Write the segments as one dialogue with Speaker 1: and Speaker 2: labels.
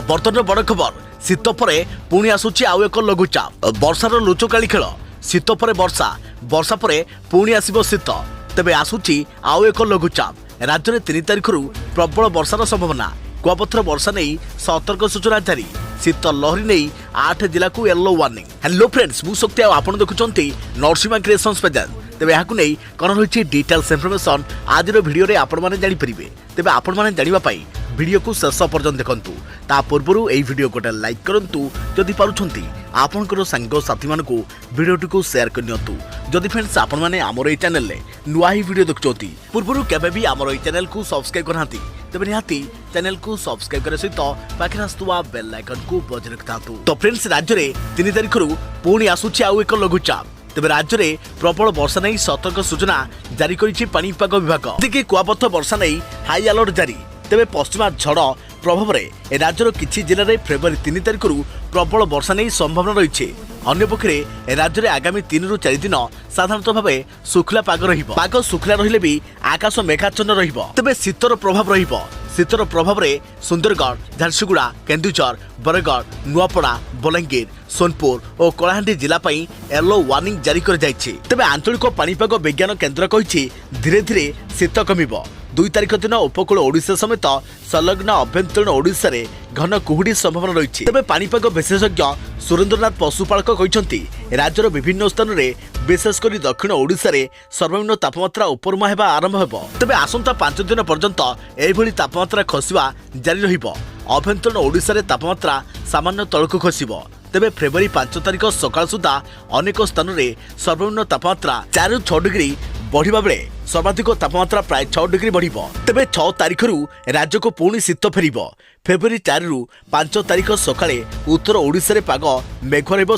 Speaker 1: बर्तमान बड़ खबर शीत पर पुणी आसुची आउ एक लघुचाप वर्षार लुचकाली खेल शीत पर वर्षा वर्षा पर पुणी आसिबो शीत तेबे आसुची आउ एक लघुचाप राज्य में 3 तारिख प्रबल वर्षार संभावना कुआपथर वर्षा नहीं सतर्क सूचना जारी शीत लहरी नहीं 8 जिला को येलो वार्निंग। हेलो फ्रेंड्स मु शक्ति आपन देखुचंती नरसिम्हा क्रिएशन स्पेशल तेबे याकु नै कोन रहिछि डिटेल्स इन्फॉर्मेशन आज वीडियो रे आपण माने जानि परिबे तेबे आपण माने जानिबा पई वीडियो को शेष पर्यंत देखंतु ता पूर्वरु एई वीडियो को लाइक करंतु जदि पारुछंती आपनकर संग साथी मानको वीडियो को शेयर करनियंतु जदि फ्रेंड्स आपण माने हमर एई चैनल ले नुवा ही वीडियो देखचोती पूर्वरु केबे भी हमर एई चैनल को सब्सक्राइब करहांती तेबे निहाती चैनल को सब्सक्राइब करे सहित पाखे आस्तुवा बेल आइकन को बजाय रखतांतु। तो फ्रेंड्स राज्य रे 3 तारिख पुणी आसुची आउ एक लघुचाप तेबे राज्य में प्रबल वर्षा नहीं सतर्क सूचना जारी करिछि पाणीपाग विभाग देखि कुआपथ वर्षा नहीं हाई अलर्ट जारी तेबे पश्चिमा झड़ प्रभाव में राज्यर किछि जिले में फेब्रुआरी 3 तारिख प्रबल वर्षा नहीं संभावना रही अन्यपक्षे राज्य में आगामी 3 ରୁ 4 दिन साधारणतः भाव सुखला पाग पाग सुखला रहिले भी आकाश मेघाच्छन्न रहिबो तेबे शीतर प्रभाव रहिबो शीतर प्रभाव में सुंदरगढ़ झारसुगुड़ा केन्दुझर बरगढ़ नुआपड़ा बलांगीर सोनपुर और कलाहांडी जिला येलो वार्निंग जारी कर जायछि तेबे आंचलिक पाणीपाग विज्ञान केन्द्र कहिछि धीरे धीरे शीत कमिबो 2 तारिख दिन उपकूल ओडिशा समेत संलग्न अभ्यंतरीण ओडिशा रे घन कुहुड़ी संभावना रही तेबे पाणीपाग विशेषज्ञ सुरेन्द्रनाथ पशुपालक कहते राज्यर विभिन्न स्थान में विशेषकर दक्षिण ओडिशा रे सर्वनिम्न तापमात्रा उपरमा हेबा आरंभ हेबो तेबे आसंता 5 दिन पर्यंत एभली तापमात्रा खसिबा जारी रहिबो अभ्यंतरीण ओडिशा रे तापमात्रा सामान्य तळकु खसिबो तेबे फेब्रुआरी 5 तारिख सकाळ सुधा अनेक स्थान में सर्वनिम्न तापमात्रा 4 ରୁ 6 डिग्री बढ़िबा बेले सर्वाधिक तापमात्रा प्राय 6 डिग्री बढ़िबो तेबे 6 तारिख राज्य को पुणी शीत फेरिबो फेब्रुआरी 4 ରୁ 5 तारिख सकाळे उत्तर ओडिशा रे पाग मेघ रहबो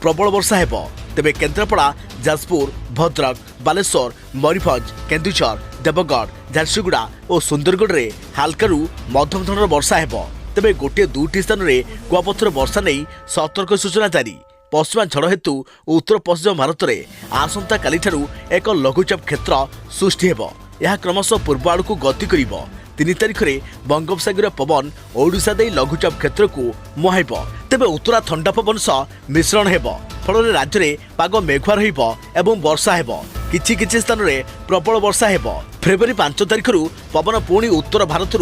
Speaker 1: प्रबल वर्षा हेबो तेबे केन्द्रापड़ा जाजपुर भद्रक बालेश्वर मयूरभंज केन्दुझर देवगढ़ झारसुगुड़ा और सुंदरगढ़ रे हालकारु मध्यम धरणर वर्षा हेबो तेबे गोटे 2टी स्थान रे कुआपथर वर्षा नहीं सतर्क सूचना जारी पश्चिमा झड़ हेतु उत्तर पश्चिम भारत में आसंता काली ठारू एक लघुचाप क्षेत्र सृष्टि हेबो यह क्रमशः पूर्व आड़ को गति करिबो 3 तारिख बंगोपसागर पवन ओडिशा दे लघुचाप क्षेत्र को मुहाइब तेबे उत्तरा ठंडा पवन सह मिश्रण हेबो फल राज्य में पाग मेघुआ रहिबो एवं वर्षा हेबो किछि किछि स्थान में प्रबल वर्षा हेबो फेब्रुआरी 5 तारिख पवन पुणी उत्तर भारत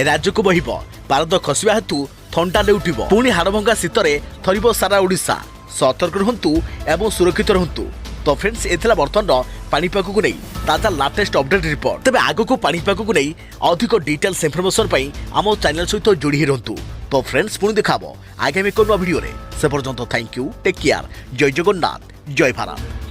Speaker 1: राज्य को बहिबो पारद खसिबा हेतु ठंडा लेउटिबो पुणी हाड़भंगा शीतरे थरिबो सारा ओडिशा सतर्क रहंतु एवं सुरक्षित रहंतु। तो फ्रेंड्स एथला वर्तमान पाणीपाग को नहीं ताजा लाटेस्ट अपडेट रिपोर्ट तेबे आगो को पाणीपाग को नहीं अधिक डिटेल्स इन्फॉर्मेशन पई आम चैनल सहित जोड़ी रहंतु। तो फ्रेंड्स पुणी देखाबो आगामी कोन वीडियो रे से पर्यंत थैंक यू टेक केयर जय जगन्नाथ जय भारत।